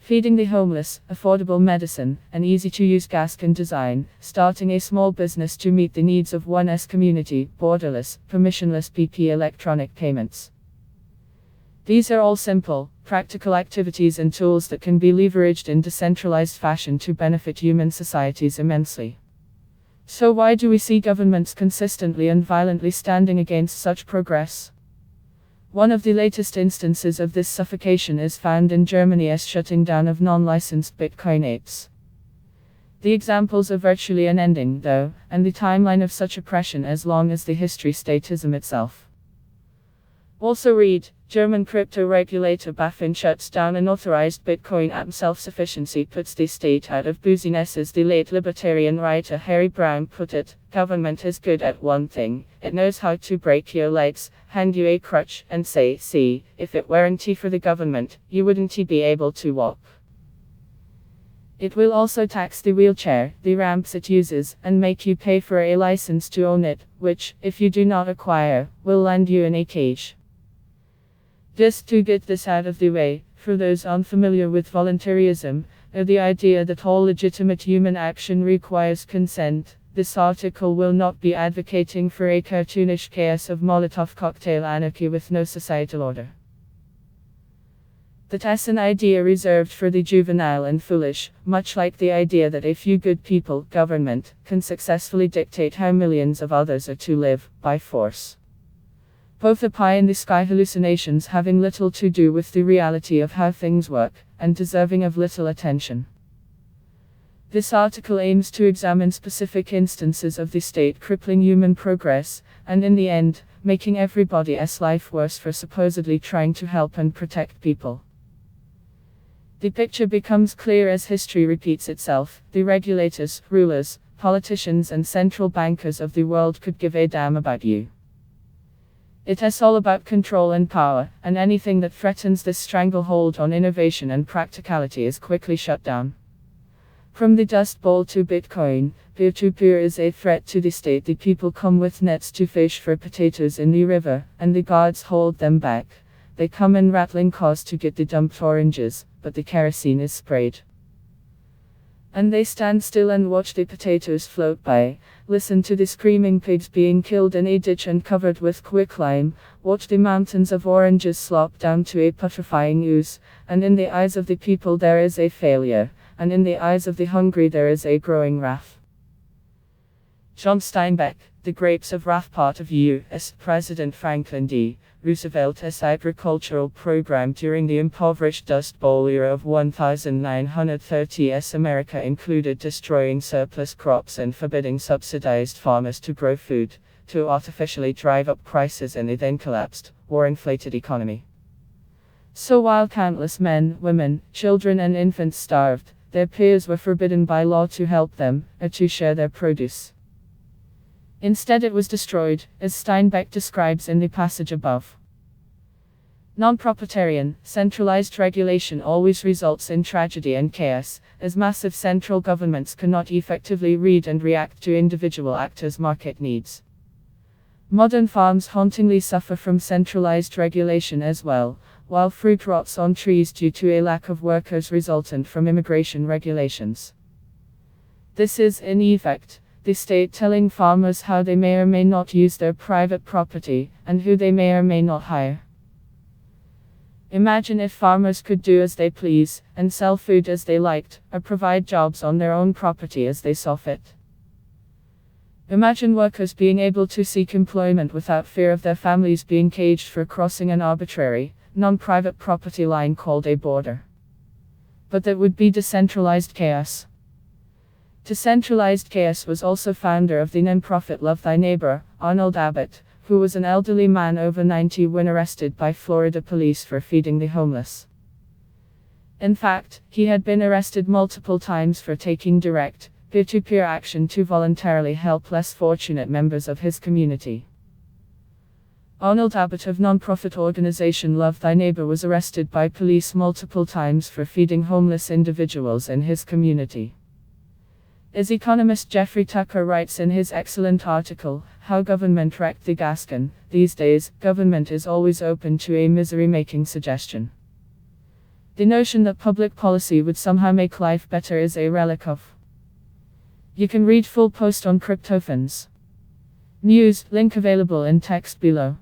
Feeding the homeless, affordable medicine, and easy-to-use Gascon design, starting a small business to meet the needs of one's community, borderless, permissionless PP electronic payments. These are all simple, practical activities and tools that can be leveraged in decentralized fashion to benefit human societies immensely. So why do we see governments consistently and violently standing against such progress? One of the latest instances of this suffocation is found in Germany's shutting down of non-licensed Bitcoin apes. The examples are virtually unending, though, and the timeline of such oppression as long as the history statism itself. Also read, German crypto regulator BaFin shuts down unauthorized Bitcoin app. Self-sufficiency puts the state out of business, as the late libertarian writer Harry Brown put it. Government is good at one thing: it knows how to break your legs, hand you a crutch, and say, see, if it weren't for the government, you wouldn't be able to walk. It will also tax the wheelchair, the ramps it uses, and make you pay for a license to own it, which, if you do not acquire, will land you in a cage. Just to get this out of the way, for those unfamiliar with voluntarism, or the idea that all legitimate human action requires consent, this article will not be advocating for a cartoonish chaos of Molotov cocktail anarchy with no societal order. That's an idea reserved for the juvenile and foolish, much like the idea that a few good people, government, can successfully dictate how millions of others are to live, by force. Both are pie-in-the-sky hallucinations having little to do with the reality of how things work, and deserving of little attention. This article aims to examine specific instances of the state crippling human progress, and in the end, making everybody's life worse for supposedly trying to help and protect people. The picture becomes clear as history repeats itself. The regulators, rulers, politicians and central bankers of the world could give a damn about you. It is all about control and power, and anything that threatens this stranglehold on innovation and practicality is quickly shut down. From the Dust Bowl to Bitcoin, peer-to-peer is a threat to the state. The people come with nets to fish for potatoes in the river, and the guards hold them back. They come in rattling cars to get the dumped oranges, but the kerosene is sprayed. And they stand still and watch the potatoes float by, listen to the screaming pigs being killed in a ditch and covered with quicklime, watch the mountains of oranges slop down to a putrefying ooze, and in the eyes of the people there is a failure, and in the eyes of the hungry there is a growing wrath. John Steinbeck, The Grapes of Wrath, part of U.S. President Franklin D. Roosevelt's agricultural program during the impoverished Dust Bowl era of 1930s America included destroying surplus crops and forbidding subsidized farmers to grow food, to artificially drive up prices in the then collapsed, war-inflated economy. So while countless men, women, children and infants starved, their peers were forbidden by law to help them, or to share their produce. Instead it was destroyed, as Steinbeck describes in the passage above. Non-proprietarian, centralized regulation always results in tragedy and chaos, as massive central governments cannot effectively read and react to individual actors' market needs. Modern farms hauntingly suffer from centralized regulation as well, while fruit rots on trees due to a lack of workers resultant from immigration regulations. This is, in effect, the state telling farmers how they may or may not use their private property, and who they may or may not hire. Imagine if farmers could do as they please, and sell food as they liked, or provide jobs on their own property as they saw fit. Imagine workers being able to seek employment without fear of their families being caged for crossing an arbitrary, non-private property line called a border. But that would be decentralized chaos. Decentralized chaos was also founder of the non-profit Love Thy Neighbor, Arnold Abbott, who was an elderly man over 90 when arrested by Florida police for feeding the homeless. In fact, he had been arrested multiple times for taking direct, peer-to-peer action to voluntarily help less fortunate members of his community. Arnold Abbott of nonprofit organization Love Thy Neighbor was arrested by police multiple times for feeding homeless individuals in his community. As economist Jeffrey Tucker writes in his excellent article, How Government Wrecked the Gascon, these days, government is always open to a misery-making suggestion. The notion that public policy would somehow make life better is a relic of. You can read full post on cryptofans. News, link available in text below.